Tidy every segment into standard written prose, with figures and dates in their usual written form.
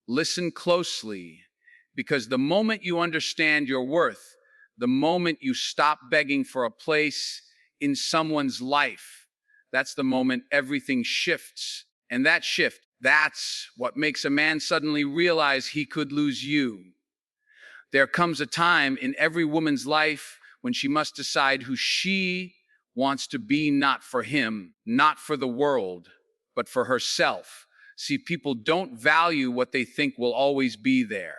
Listen closely, because the moment you understand your worth, the moment you stop begging for a place in someone's life, that's the moment everything shifts. And that shift, that's what makes a man suddenly realize he could lose you. There comes a time in every woman's life when she must decide who she wants to be, not for him, not for the world, but for herself. See, people don't value what they think will always be there.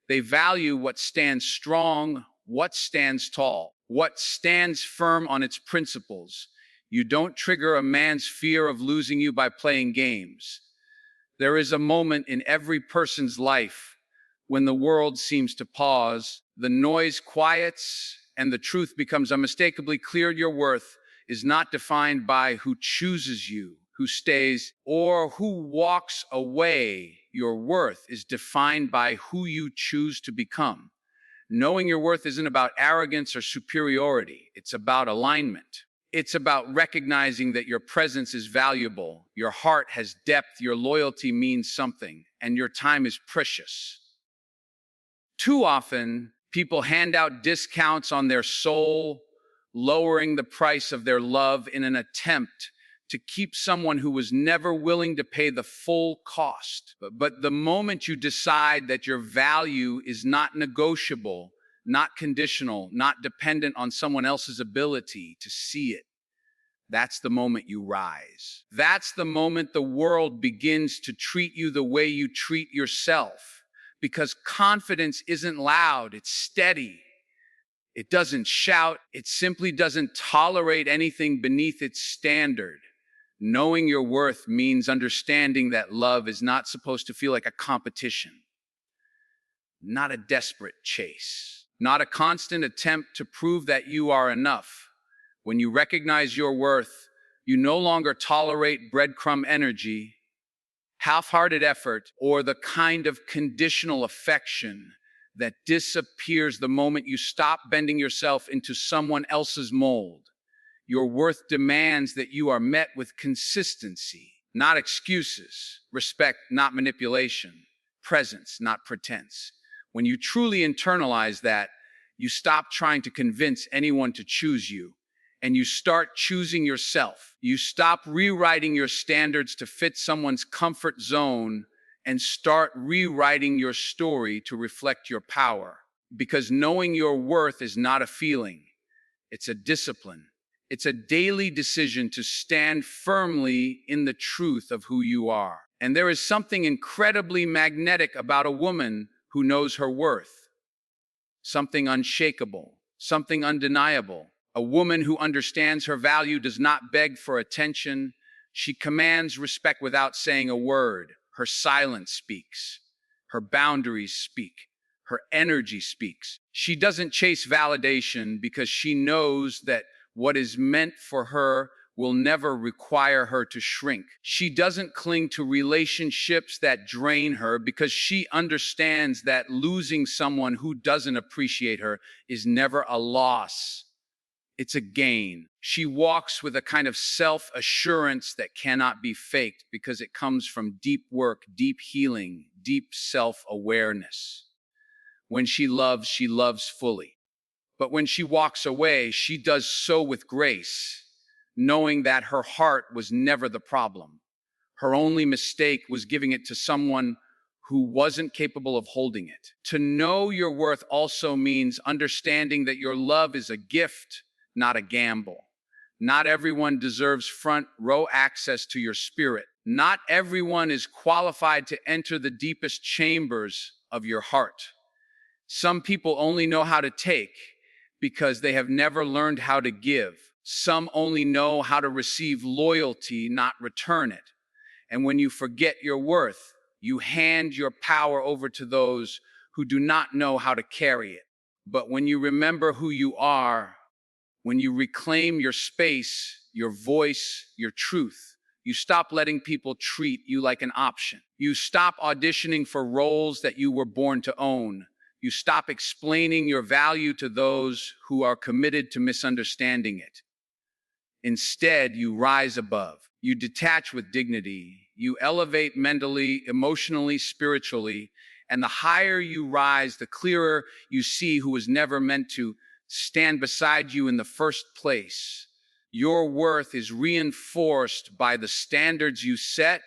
They value what stands strong, what stands tall, what stands firm on its principles. You don't trigger a man's fear of losing you by playing games. There is a moment in every person's life when the world seems to pause, the noise quiets, and the truth becomes unmistakably clear. Your worth is not defined by who chooses you, who stays, or who walks away. Your worth is defined by who you choose to become. Knowing your worth isn't about arrogance or superiority. It's about alignment. It's about recognizing that your presence is valuable, your heart has depth, your loyalty means something, and your time is precious. Too often, people hand out discounts on their soul, lowering the price of their love in an attempt to keep someone who was never willing to pay the full cost. But the moment you decide that your value is not negotiable, not conditional, not dependent on someone else's ability to see it, that's the moment you rise. That's the moment the world begins to treat you the way you treat yourself. Because confidence isn't loud, it's steady. It doesn't shout, it simply doesn't tolerate anything beneath its standard. Knowing your worth means understanding that love is not supposed to feel like a competition, not a desperate chase, not a constant attempt to prove that you are enough. When you recognize your worth, you no longer tolerate breadcrumb energy, half-hearted effort, or the kind of conditional affection that disappears the moment you stop bending yourself into someone else's mold. Your worth demands that you are met with consistency, not excuses, respect, not manipulation, presence, not pretense. When you truly internalize that, you stop trying to convince anyone to choose you, and you start choosing yourself. You stop rewriting your standards to fit someone's comfort zone and start rewriting your story to reflect your power. Because knowing your worth is not a feeling, it's a discipline. It's a daily decision to stand firmly in the truth of who you are. And there is something incredibly magnetic about a woman who knows her worth. Something unshakable, something undeniable. A woman who understands her value does not beg for attention. She commands respect without saying a word. Her silence speaks. Her boundaries speak. Her energy speaks. She doesn't chase validation because she knows that what is meant for her will never require her to shrink. She doesn't cling to relationships that drain her because she understands that losing someone who doesn't appreciate her is never a loss. It's a gain. She walks with a kind of self-assurance that cannot be faked because it comes from deep work, deep healing, deep self-awareness. When she loves fully. But when she walks away, she does so with grace, knowing that her heart was never the problem. Her only mistake was giving it to someone who wasn't capable of holding it. To know your worth also means understanding that your love is a gift, not a gamble. Not everyone deserves front row access to your spirit. Not everyone is qualified to enter the deepest chambers of your heart. Some people only know how to take because they have never learned how to give. Some only know how to receive loyalty, not return it. And when you forget your worth, you hand your power over to those who do not know how to carry it. But when you remember who you are, when you reclaim your space, your voice, your truth, you stop letting people treat you like an option. You stop auditioning for roles that you were born to own. You stop explaining your value to those who are committed to misunderstanding it. Instead, you rise above. You detach with dignity. You elevate mentally, emotionally, spiritually, and the higher you rise, the clearer you see who was never meant to stand beside you in the first place. Your worth is reinforced by the standards you set,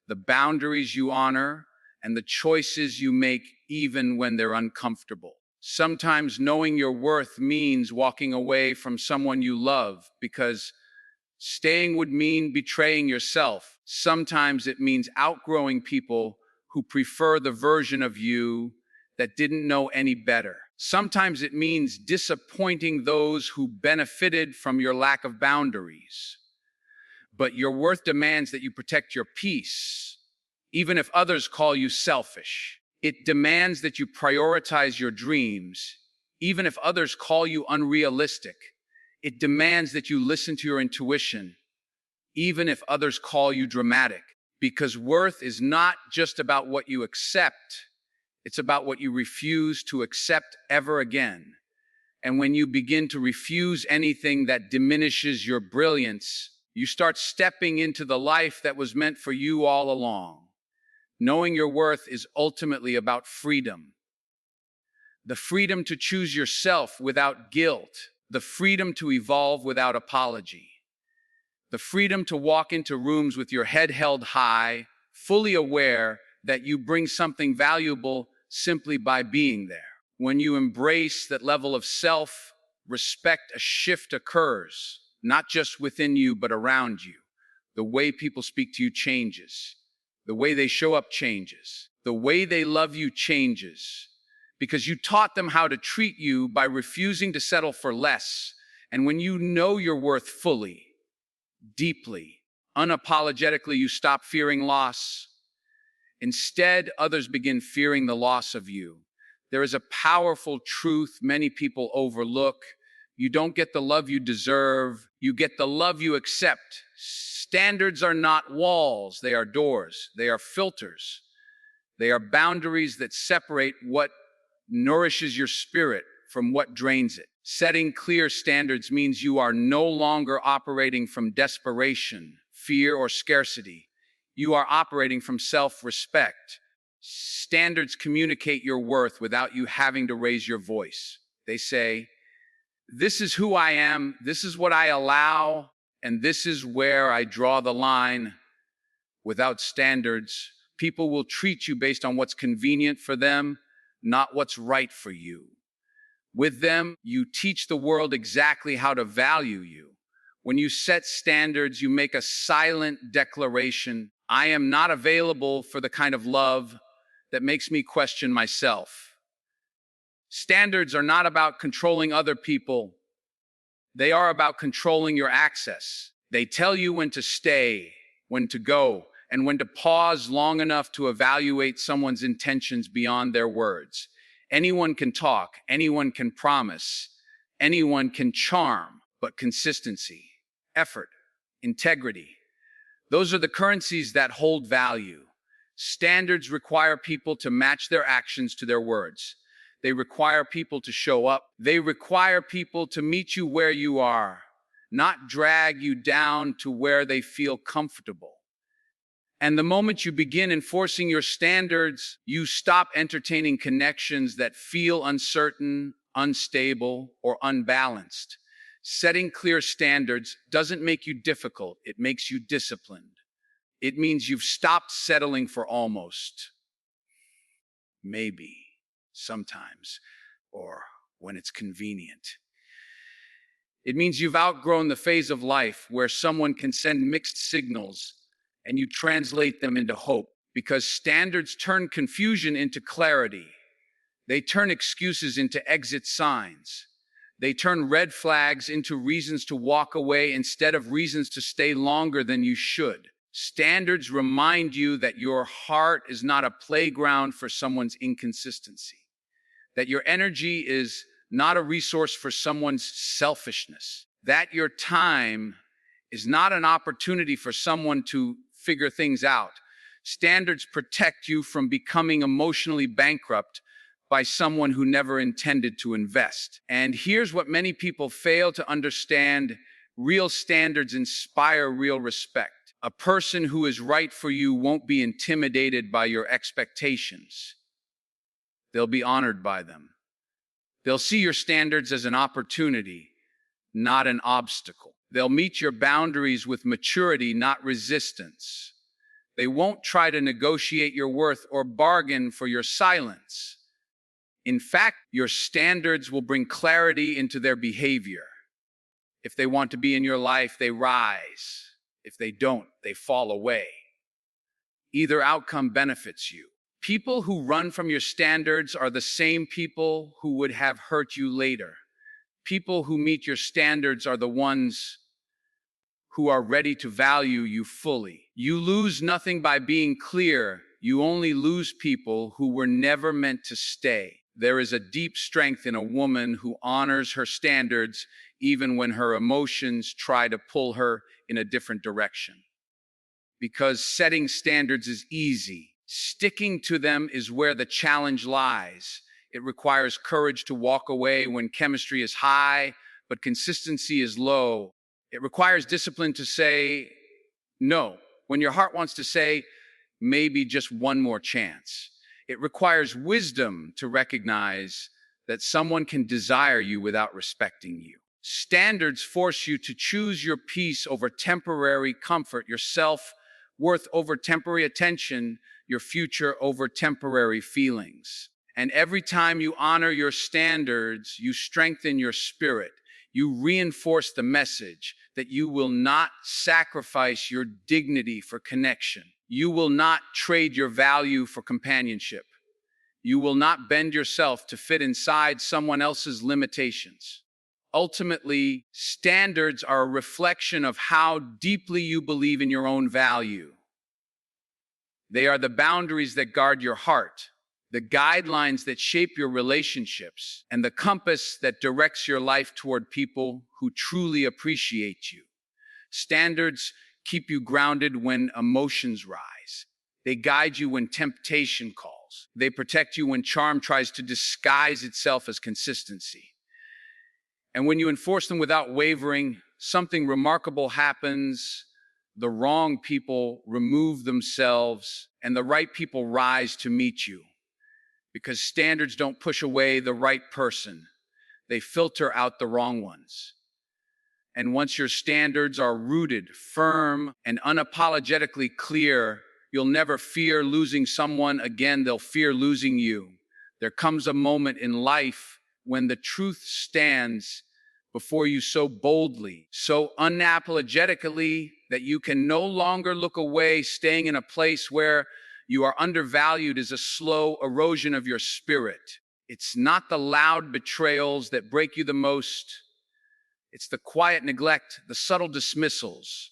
the boundaries you honor, and the choices you make even when they're uncomfortable. Sometimes knowing your worth means walking away from someone you love because staying would mean betraying yourself. Sometimes it means outgrowing people who prefer the version of you that didn't know any better. Sometimes it means disappointing those who benefited from your lack of boundaries. But your worth demands that you protect your peace, even if others call you selfish. It demands that you prioritize your dreams, even if others call you unrealistic. It demands that you listen to your intuition, even if others call you dramatic. Because worth is not just about what you accept, it's about what you refuse to accept ever again. And when you begin to refuse anything that diminishes your brilliance, you start stepping into the life that was meant for you all along. Knowing your worth is ultimately about freedom. The freedom to choose yourself without guilt, the freedom to evolve without apology, the freedom to walk into rooms with your head held high, fully aware that you bring something valuable simply by being there. When you embrace that level of self-respect, a shift occurs, not just within you, but around you. The way people speak to you changes. The way they show up changes. The way they love you changes. Because you taught them how to treat you by refusing to settle for less. And when you know your worth fully, deeply, unapologetically, you stop fearing loss. Instead, others begin fearing the loss of you. There is a powerful truth many people overlook. You don't get the love you deserve. You get the love you accept. Standards are not walls. They are doors. They are filters. They are boundaries that separate what nourishes your spirit from what drains it. Setting clear standards means you are no longer operating from desperation, fear, or scarcity. You are operating from self-respect. Standards communicate your worth without you having to raise your voice. They say, this is who I am, this is what I allow, and this is where I draw the line. Without standards, people will treat you based on what's convenient for them, not what's right for you. With them, you teach the world exactly how to value you. When you set standards, you make a silent declaration. I am not available for the kind of love that makes me question myself. Standards are not about controlling other people. They are about controlling your access. They tell you when to stay, when to go, and when to pause long enough to evaluate someone's intentions beyond their words. Anyone can talk, anyone can promise, anyone can charm, but consistency, effort, integrity, those are the currencies that hold value. Standards require people to match their actions to their words. They require people to show up. They require people to meet you where you are, not drag you down to where they feel comfortable. And the moment you begin enforcing your standards, you stop entertaining connections that feel uncertain, unstable, or unbalanced. Setting clear standards doesn't make you difficult, it makes you disciplined. It means you've stopped settling for almost, maybe, sometimes, or when it's convenient. It means you've outgrown the phase of life where someone can send mixed signals and you translate them into hope, because standards turn confusion into clarity. They turn excuses into exit signs. They turn red flags into reasons to walk away instead of reasons to stay longer than you should. Standards remind you that your heart is not a playground for someone's inconsistency, that your energy is not a resource for someone's selfishness, that your time is not an opportunity for someone to figure things out. Standards protect you from becoming emotionally bankrupt by someone who never intended to invest. And here's what many people fail to understand: real standards inspire real respect. A person who is right for you won't be intimidated by your expectations. They'll be honored by them. They'll see your standards as an opportunity, not an obstacle. They'll meet your boundaries with maturity, not resistance. They won't try to negotiate your worth or bargain for your silence. In fact, your standards will bring clarity into their behavior. If they want to be in your life, they rise. If they don't, they fall away. Either outcome benefits you. People who run from your standards are the same people who would have hurt you later. People who meet your standards are the ones who are ready to value you fully. You lose nothing by being clear. You only lose people who were never meant to stay. There is a deep strength in a woman who honors her standards even when her emotions try to pull her in a different direction. Because setting standards is easy. Sticking to them is where the challenge lies. It requires courage to walk away when chemistry is high, but consistency is low. It requires discipline to say no when your heart wants to say maybe just one more chance. It requires wisdom to recognize that someone can desire you without respecting you. Standards force you to choose your peace over temporary comfort, your self-worth over temporary attention, your future over temporary feelings. And every time you honor your standards, you strengthen your spirit. You reinforce the message that you will not sacrifice your dignity for connection. You will not trade your value for companionship. You will not bend yourself to fit inside someone else's limitations. Ultimately, standards are a reflection of how deeply you believe in your own value. They are the boundaries that guard your heart, the guidelines that shape your relationships, and the compass that directs your life toward people who truly appreciate you. Standards keep you grounded when emotions rise. They guide you when temptation calls. They protect you when charm tries to disguise itself as consistency. And when you enforce them without wavering, something remarkable happens. The wrong people remove themselves, and the right people rise to meet you. Because standards don't push away the right person. They filter out the wrong ones. And once your standards are rooted, firm, and unapologetically clear, you'll never fear losing someone again. They'll fear losing you. There comes a moment in life when the truth stands before you so boldly, so unapologetically, that you can no longer look away. Staying in a place where you are undervalued is a slow erosion of your spirit. It's not the loud betrayals that break you the most. It's the quiet neglect, the subtle dismissals,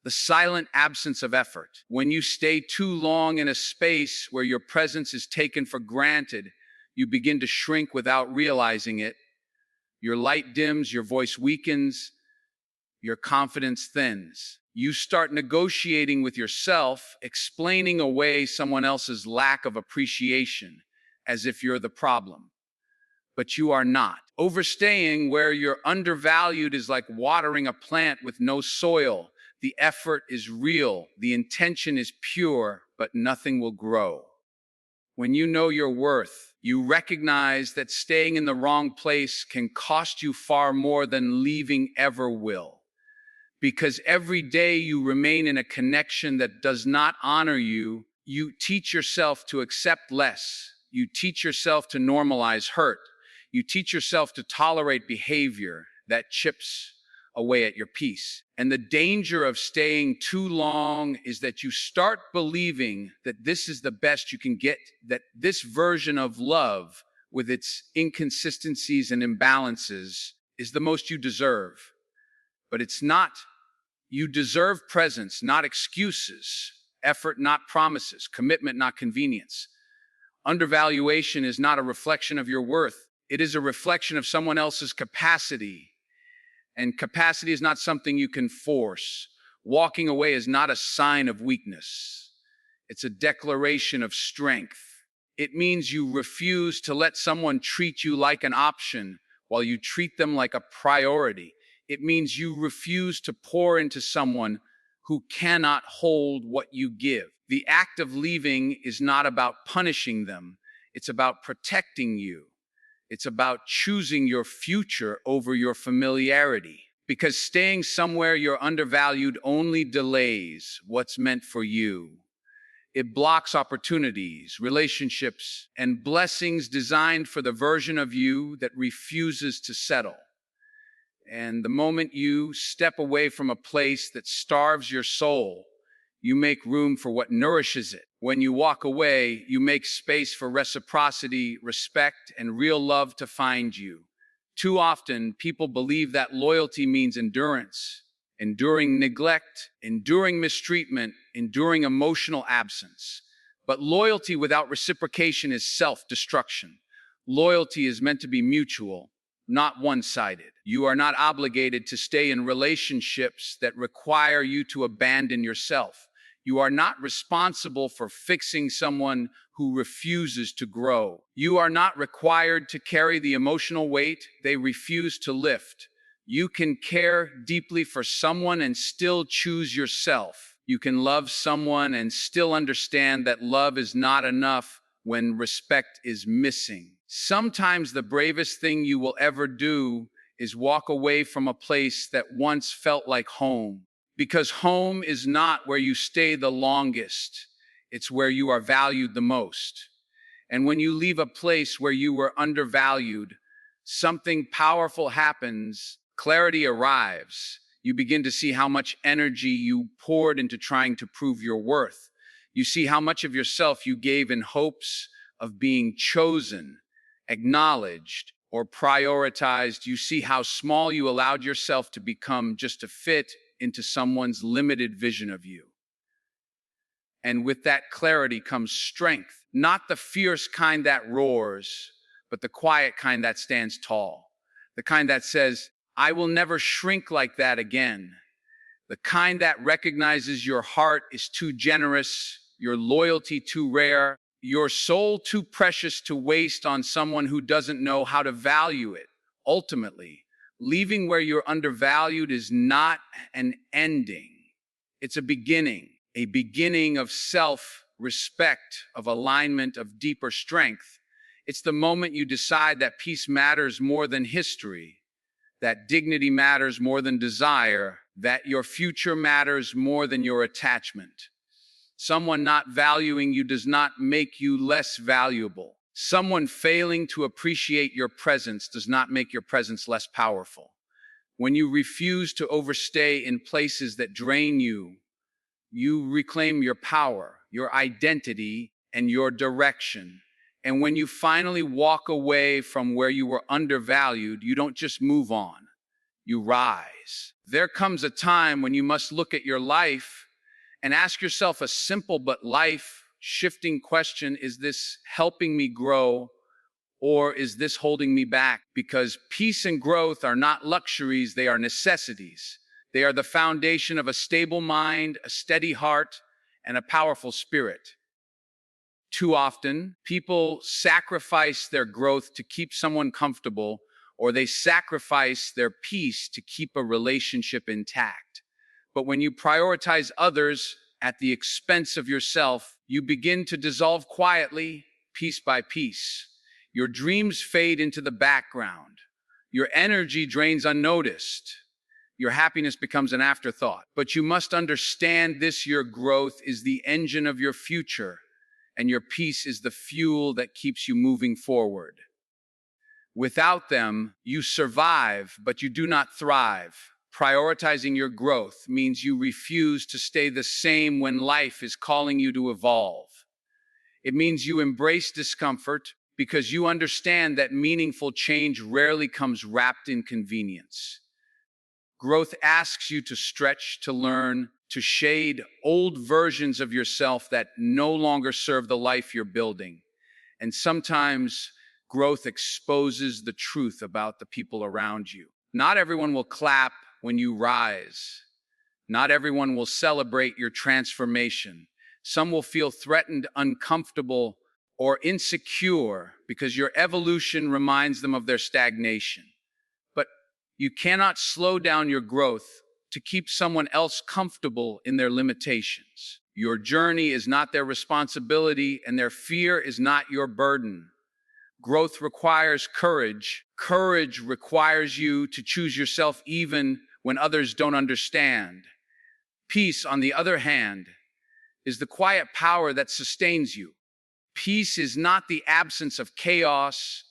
the silent absence of effort. When you stay too long in a space where your presence is taken for granted, you begin to shrink without realizing it. Your light dims, your voice weakens, your confidence thins. You start negotiating with yourself, explaining away someone else's lack of appreciation as if you're the problem. But you are not. Overstaying, where you're undervalued, is like watering a plant with no soil. The effort is real, the intention is pure, but nothing will grow. When you know your worth, you recognize that staying in the wrong place can cost you far more than leaving ever will. Because every day you remain in a connection that does not honor you, you teach yourself to accept less. You teach yourself to normalize hurt. You teach yourself to tolerate behavior that chips away at your peace. And the danger of staying too long is that you start believing that this is the best you can get, that this version of love, with its inconsistencies and imbalances, is the most you deserve. But it's not. You deserve presence, not excuses, effort, not promises, commitment, not convenience. Undervaluation is not a reflection of your worth. It is a reflection of someone else's capacity. And capacity is not something you can force. Walking away is not a sign of weakness. It's a declaration of strength. It means you refuse to let someone treat you like an option while you treat them like a priority. It means you refuse to pour into someone who cannot hold what you give. The act of leaving is not about punishing them, it's about protecting you. It's about choosing your future over your familiarity. Because staying somewhere you're undervalued only delays what's meant for you. It blocks opportunities, relationships, and blessings designed for the version of you that refuses to settle. And the moment you step away from a place that starves your soul, you make room for what nourishes it. When you walk away, you make space for reciprocity, respect, and real love to find you. Too often, people believe that loyalty means endurance, enduring neglect, enduring mistreatment, enduring emotional absence. But loyalty without reciprocation is self-destruction. Loyalty is meant to be mutual, not one-sided. You are not obligated to stay in relationships that require you to abandon yourself. You are not responsible for fixing someone who refuses to grow. You are not required to carry the emotional weight they refuse to lift. You can care deeply for someone and still choose yourself. You can love someone and still understand that love is not enough when respect is missing. Sometimes the bravest thing you will ever do is walk away from a place that once felt like home. Because home is not where you stay the longest, it's where you are valued the most. And when you leave a place where you were undervalued, something powerful happens, clarity arrives. You begin to see how much energy you poured into trying to prove your worth. You see how much of yourself you gave in hopes of being chosen, acknowledged, or prioritized. You see how small you allowed yourself to become just to fit into someone's limited vision of you. And with that clarity comes strength, not the fierce kind that roars, but the quiet kind that stands tall, the kind that says, I will never shrink like that again, the kind that recognizes your heart is too generous, your loyalty too rare, your soul too precious to waste on someone who doesn't know how to value it. Ultimately, leaving where you're undervalued is not an ending. It's a beginning of self-respect, of alignment, of deeper strength. It's the moment you decide that peace matters more than history, that dignity matters more than desire, that your future matters more than your attachment. Someone not valuing you does not make you less valuable. Someone failing to appreciate your presence does not make your presence less powerful. When you refuse to overstay in places that drain you, you reclaim your power, your identity, and your direction. And when you finally walk away from where you were undervalued, you don't just move on, you rise. There comes a time when you must look at your life and ask yourself a simple but life-shifting question: is this helping me grow, or is this holding me back? Because peace and growth are not luxuries, they are necessities. They are the foundation of a stable mind, a steady heart, and a powerful spirit. Too often, people sacrifice their growth to keep someone comfortable, or they sacrifice their peace to keep a relationship intact. But when you prioritize others at the expense of yourself, you begin to dissolve quietly, piece by piece. Your dreams fade into the background. Your energy drains unnoticed. Your happiness becomes an afterthought. But you must understand this: your growth is the engine of your future, and your peace is the fuel that keeps you moving forward. Without them, you survive, but you do not thrive. Prioritizing your growth means you refuse to stay the same when life is calling you to evolve. It means you embrace discomfort because you understand that meaningful change rarely comes wrapped in convenience. Growth asks you to stretch, to learn, to shade old versions of yourself that no longer serve the life you're building. And sometimes growth exposes the truth about the people around you. Not everyone will clap when you rise. Not everyone will celebrate your transformation. Some will feel threatened, uncomfortable, or insecure because your evolution reminds them of their stagnation. But you cannot slow down your growth to keep someone else comfortable in their limitations. Your journey is not their responsibility, and their fear is not your burden. Growth requires courage. Courage requires you to choose yourself even when others don't understand. Peace, on the other hand, is the quiet power that sustains you. Peace is not the absence of chaos,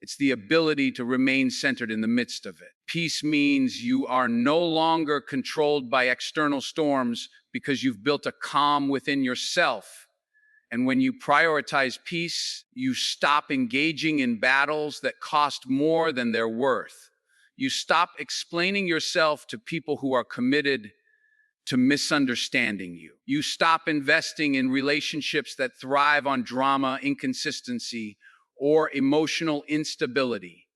it's the ability to remain centered in the midst of it. Peace means you are no longer controlled by external storms because you've built a calm within yourself. And when you prioritize peace, you stop engaging in battles that cost more than they're worth. You stop explaining yourself to people who are committed to misunderstanding you. You stop investing in relationships that thrive on drama, inconsistency, or emotional instability.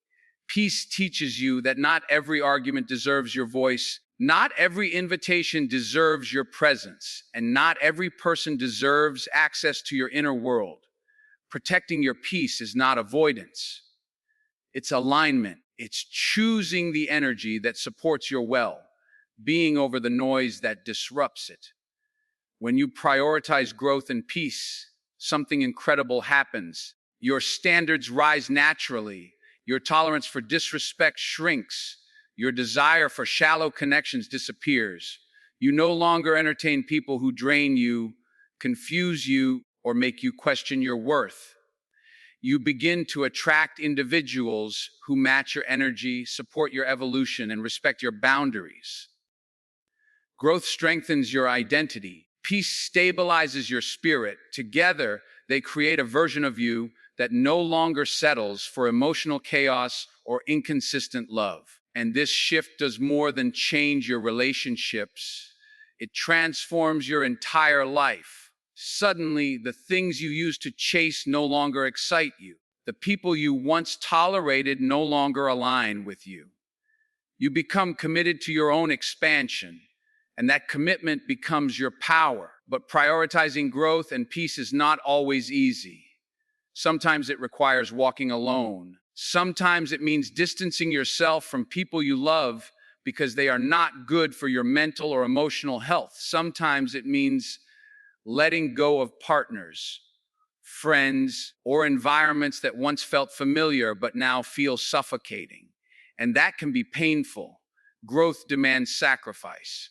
Peace teaches you that not every argument deserves your voice, not every invitation deserves your presence, and not every person deserves access to your inner world. Protecting your peace is not avoidance. It's alignment. It's choosing the energy that supports your well-being over the noise that disrupts it. When you prioritize growth and peace, something incredible happens. Your standards rise naturally. Your tolerance for disrespect shrinks. Your desire for shallow connections disappears. You no longer entertain people who drain you, confuse you, or make you question your worth. You begin to attract individuals who match your energy, support your evolution, and respect your boundaries. Growth strengthens your identity. Peace stabilizes your spirit. Together, they create a version of you that no longer settles for emotional chaos or inconsistent love. And this shift does more than change your relationships. It transforms your entire life. Suddenly, the things you used to chase no longer excite you. The people you once tolerated no longer align with you. You become committed to your own expansion, and that commitment becomes your power. But prioritizing growth and peace is not always easy. Sometimes it requires walking alone. Sometimes it means distancing yourself from people you love because they are not good for your mental or emotional health. Sometimes it means letting go of partners, friends, or environments that once felt familiar but now feel suffocating. And that can be painful. Growth demands sacrifice.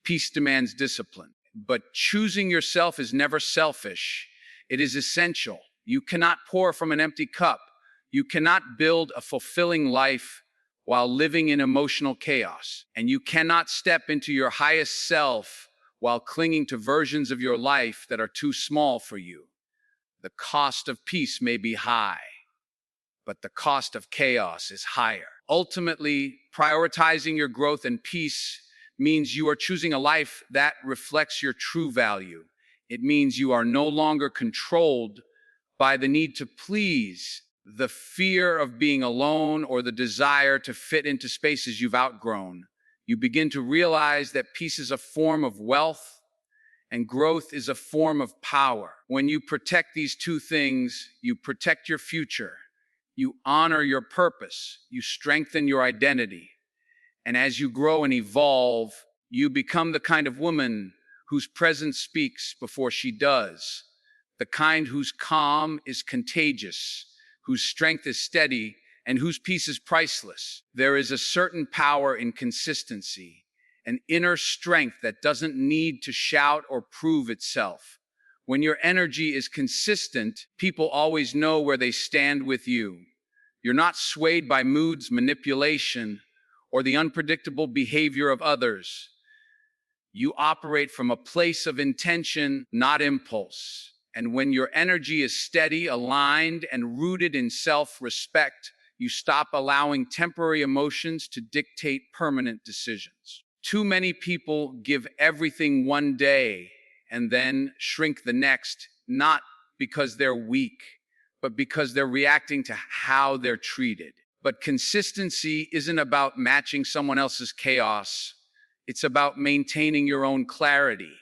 Peace demands discipline. But choosing yourself is never selfish. It is essential. You cannot pour from an empty cup. You cannot build a fulfilling life while living in emotional chaos. And you cannot step into your highest self while clinging to versions of your life that are too small for you. The cost of peace may be high, but the cost of chaos is higher. Ultimately, prioritizing your growth and peace means you are choosing a life that reflects your true value. It means you are no longer controlled by the need to please, the fear of being alone, or the desire to fit into spaces you've outgrown. You begin to realize that peace is a form of wealth and growth is a form of power. When you protect these two things, you protect your future, you honor your purpose, you strengthen your identity. And as you grow and evolve, you become the kind of woman whose presence speaks before she does. The kind whose calm is contagious, whose strength is steady, and whose peace is priceless. There is a certain power in consistency, an inner strength that doesn't need to shout or prove itself. When your energy is consistent, people always know where they stand with you. You're not swayed by moods, manipulation, or the unpredictable behavior of others. You operate from a place of intention, not impulse. And when your energy is steady, aligned, and rooted in self-respect, you stop allowing temporary emotions to dictate permanent decisions. Too many people give everything one day and then shrink the next, not because they're weak, but because they're reacting to how they're treated. But consistency isn't about matching someone else's chaos. It's about maintaining your own clarity.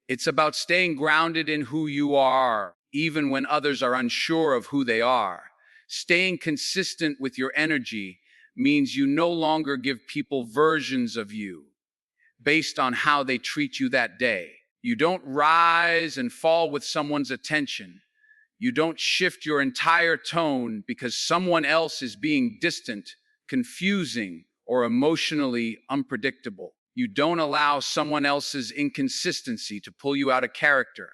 It's about staying grounded in who you are, even when others are unsure of who they are. Staying consistent with your energy means you no longer give people versions of you based on how they treat you that day. You don't rise and fall with someone's attention. You don't shift your entire tone because someone else is being distant, confusing, or emotionally unpredictable. You don't allow someone else's inconsistency to pull you out of character.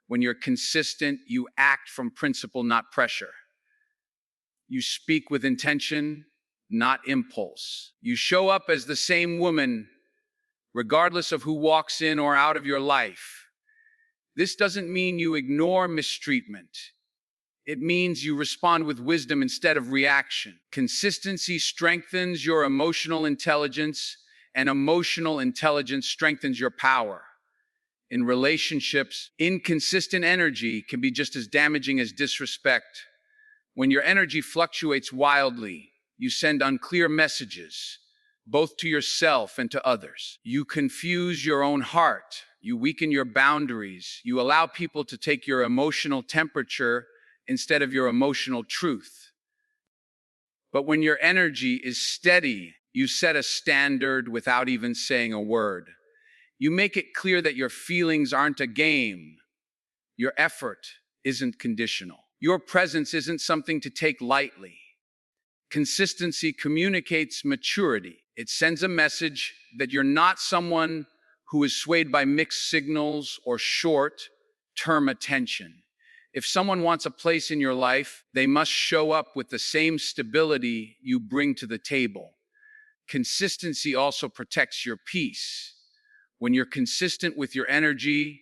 When you're consistent, you act from principle, not pressure. You speak with intention, not impulse. You show up as the same woman, regardless of who walks in or out of your life. This doesn't mean you ignore mistreatment. It means you respond with wisdom instead of reaction. Consistency strengthens your emotional intelligence, and emotional intelligence strengthens your power. In relationships, inconsistent energy can be just as damaging as disrespect. When your energy fluctuates wildly, you send unclear messages, both to yourself and to others. You confuse your own heart. You weaken your boundaries. You allow people to take your emotional temperature instead of your emotional truth. But when your energy is steady, you set a standard without even saying a word. You make it clear that your feelings aren't a game. Your effort isn't conditional. Your presence isn't something to take lightly. Consistency communicates maturity. It sends a message that you're not someone who is swayed by mixed signals or short-term attention. If someone wants a place in your life, they must show up with the same stability you bring to the table. Consistency also protects your peace. When you're consistent with your energy,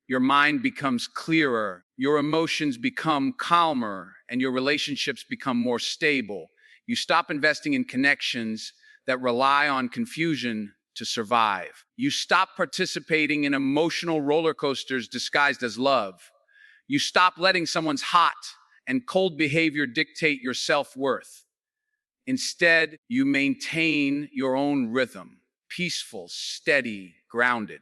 your mind becomes clearer, your emotions become calmer, and your relationships become more stable. You stop investing in connections that rely on confusion to survive. You stop participating in emotional roller coasters disguised as love. You stop letting someone's hot and cold behavior dictate your self-worth. Instead, you maintain your own rhythm, peaceful, steady, grounded.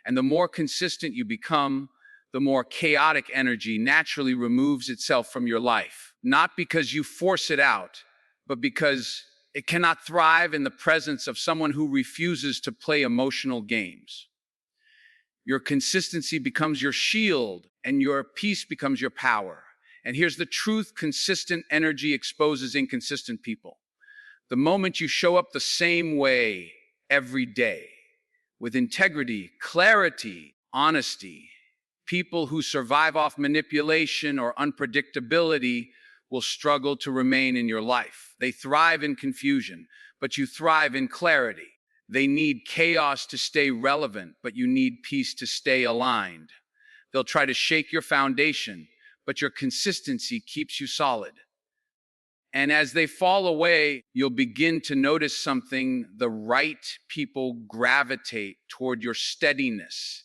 And the more consistent you become, the more chaotic energy naturally removes itself from your life. Not because you force it out, but because it cannot thrive in the presence of someone who refuses to play emotional games. Your consistency becomes your shield, and your peace becomes your power. And here's the truth: consistent energy exposes inconsistent people. The moment you show up the same way every day, with integrity, clarity, honesty, people who survive off manipulation or unpredictability will struggle to remain in your life. They thrive in confusion, but you thrive in clarity. They need chaos to stay relevant, but you need peace to stay aligned. They'll try to shake your foundation, but your consistency keeps you solid. And as they fall away, you'll begin to notice something. The right people gravitate toward your steadiness.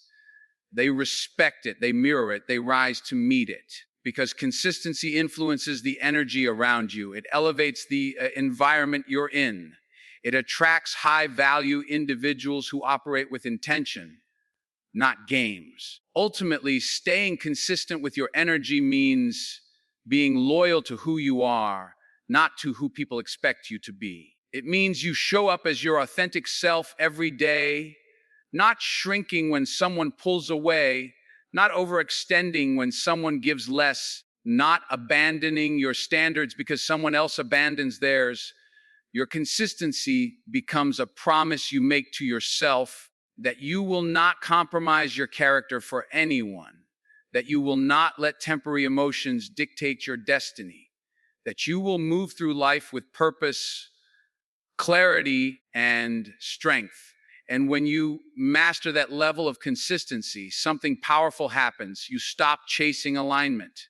They respect it, they mirror it, they rise to meet it. Because consistency influences the energy around you. It elevates the environment you're in. It attracts high-value individuals who operate with intention, not games. Ultimately, staying consistent with your energy means being loyal to who you are, not to who people expect you to be. It means you show up as your authentic self every day, not shrinking when someone pulls away, not overextending when someone gives less, not abandoning your standards because someone else abandons theirs. Your consistency becomes a promise you make to yourself that you will not compromise your character for anyone, that you will not let temporary emotions dictate your destiny, that you will move through life with purpose, clarity, and strength. And when you master that level of consistency, something powerful happens. You stop chasing alignment,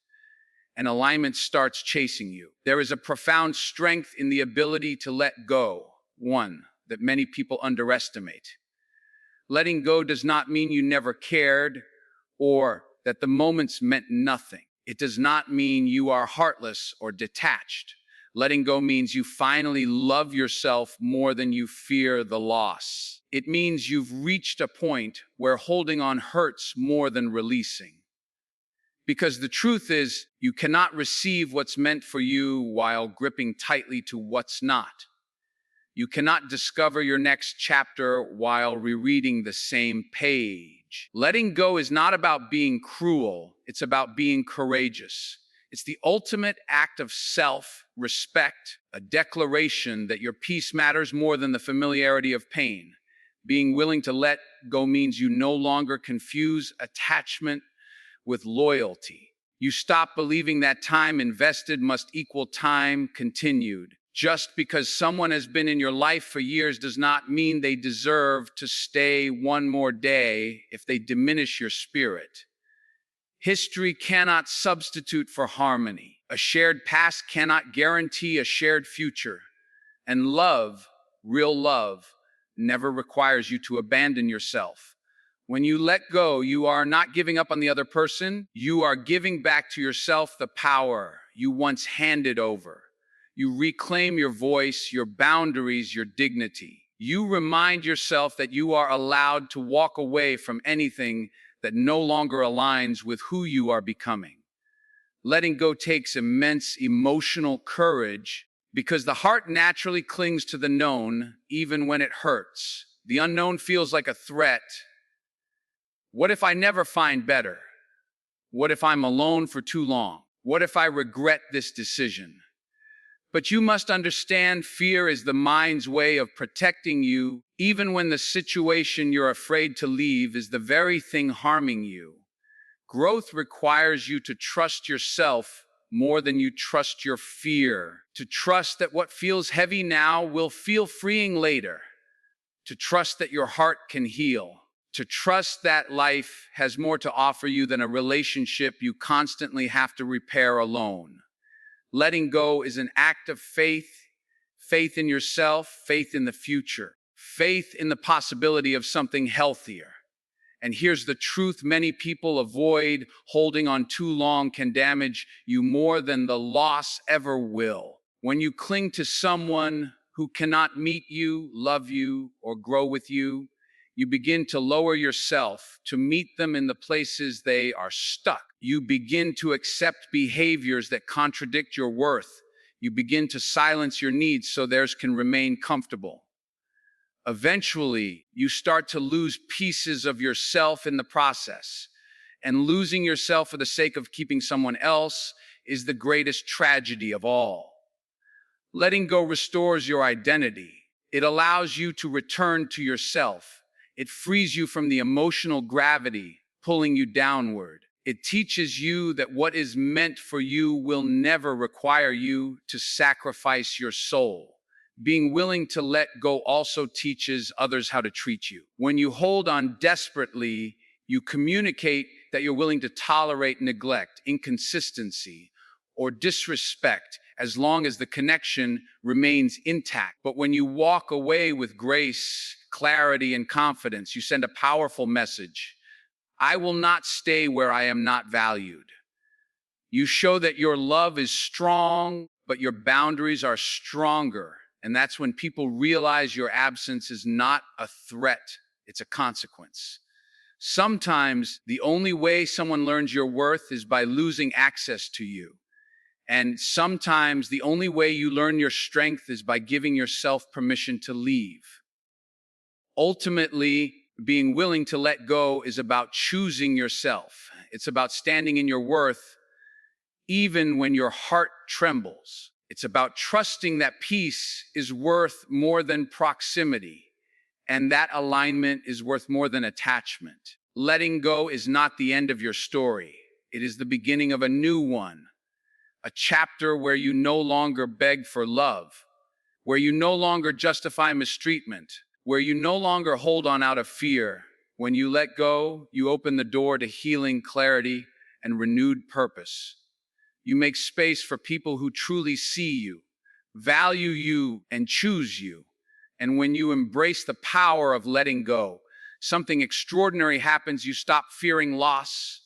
and alignment starts chasing you. There is a profound strength in the ability to let go, one that many people underestimate. Letting go does not mean you never cared or that the moments meant nothing. It does not mean you are heartless or detached. Letting go means you finally love yourself more than you fear the loss. It means you've reached a point where holding on hurts more than releasing. Because the truth is, you cannot receive what's meant for you while gripping tightly to what's not. You cannot discover your next chapter while rereading the same page. Letting go is not about being cruel, it's about being courageous. It's the ultimate act of self-respect, a declaration that your peace matters more than the familiarity of pain. Being willing to let go means you no longer confuse attachment with loyalty. You stop believing that time invested must equal time continued. Just because someone has been in your life for years does not mean they deserve to stay one more day if they diminish your spirit. History cannot substitute for harmony. A shared past cannot guarantee a shared future. And love, real love, never requires you to abandon yourself. When you let go, you are not giving up on the other person. You are giving back to yourself the power you once handed over. You reclaim your voice, your boundaries, your dignity. You remind yourself that you are allowed to walk away from anything that no longer aligns with who you are becoming. Letting go takes immense emotional courage because the heart naturally clings to the known even when it hurts. The unknown feels like a threat. What if I never find better? What if I'm alone for too long? What if I regret this decision? But you must understand fear is the mind's way of protecting you, even when the situation you're afraid to leave is the very thing harming you. Growth requires you to trust yourself more than you trust your fear, to trust that what feels heavy now will feel freeing later, to trust that your heart can heal, to trust that life has more to offer you than a relationship you constantly have to repair alone. Letting go is an act of faith, faith in yourself, faith in the future, faith in the possibility of something healthier. And here's the truth many people avoid: holding on too long can damage you more than the loss ever will. When you cling to someone who cannot meet you, love you, or grow with you, you begin to lower yourself to meet them in the places they are stuck. You begin to accept behaviors that contradict your worth. You begin to silence your needs so theirs can remain comfortable. Eventually, you start to lose pieces of yourself in the process. And losing yourself for the sake of keeping someone else is the greatest tragedy of all. Letting go restores your identity. It allows you to return to yourself. It frees you from the emotional gravity pulling you downward. It teaches you that what is meant for you will never require you to sacrifice your soul. Being willing to let go also teaches others how to treat you. When you hold on desperately, you communicate that you're willing to tolerate neglect, inconsistency, or disrespect as long as the connection remains intact. But when you walk away with grace, clarity, and confidence, you send a powerful message. I will not stay where I am not valued. You show that your love is strong, but your boundaries are stronger. And that's when people realize your absence is not a threat, it's a consequence. Sometimes the only way someone learns your worth is by losing access to you. And sometimes the only way you learn your strength is by giving yourself permission to leave. Ultimately, being willing to let go is about choosing yourself. It's about standing in your worth even when your heart trembles. It's about trusting that peace is worth more than proximity, and that alignment is worth more than attachment. Letting go is not the end of your story. It is the beginning of a new one, a chapter where you no longer beg for love, where you no longer justify mistreatment, where you no longer hold on out of fear. When you let go, you open the door to healing, clarity, and renewed purpose. You make space for people who truly see you, value you, and choose you. And when you embrace the power of letting go, something extraordinary happens. You stop fearing loss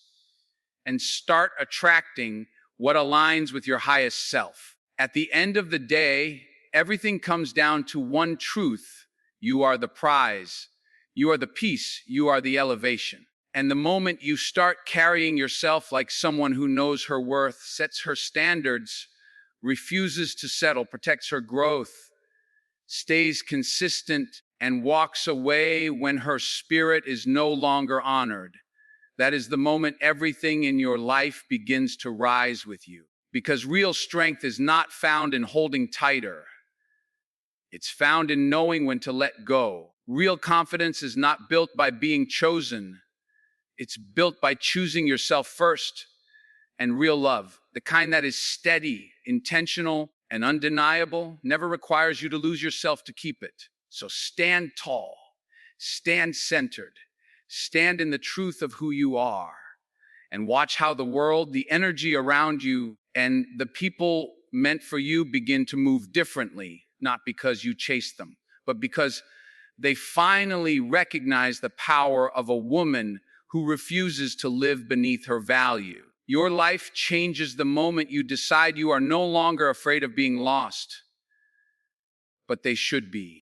and start attracting what aligns with your highest self. At the end of the day, everything comes down to one truth. You are the prize. You are the peace. You are the elevation. And the moment you start carrying yourself like someone who knows her worth, sets her standards, refuses to settle, protects her growth, stays consistent, and walks away when her spirit is no longer honored, that is the moment everything in your life begins to rise with you. Because real strength is not found in holding tighter. It's found in knowing when to let go. Real confidence is not built by being chosen. It's built by choosing yourself first. And real love, the kind that is steady, intentional, and undeniable, never requires you to lose yourself to keep it. So stand tall, stand centered, stand in the truth of who you are, and watch how the world, the energy around you, and the people meant for you begin to move differently, not because you chased them, but because they finally recognize the power of a woman who refuses to live beneath her value. Your life changes the moment you decide you are no longer afraid of being lost, but they should be.